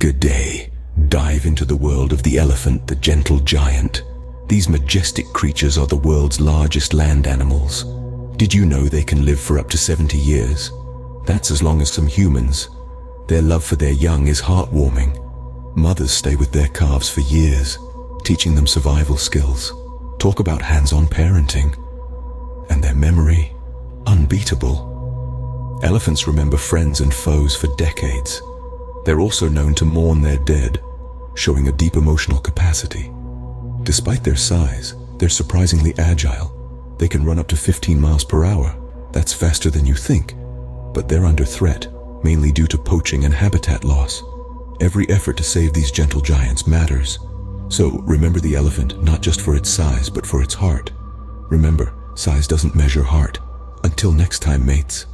Today, dive into the world of the elephant, the gentle giant. These majestic creatures are the world's largest land animals. Did you know they can live for up to 70 years? That's as long as some humans. Their love for their young is heartwarming. Mothers stay with their calves for years, teaching them survival skills. Talk about hands-on parenting. And their memory, unbeatable. Elephants remember friends and foes for decades. They're also known to mourn their dead, showing a deep emotional capacity. Despite their size, they're surprisingly agile. They can run up to 15 miles per hour. That's faster than you think. But they're under threat, mainly due to poaching and habitat loss. Every effort to save these gentle giants matters. So remember the elephant, not just for its size, but for its heart. Remember, size doesn't measure heart. Until next time, mates.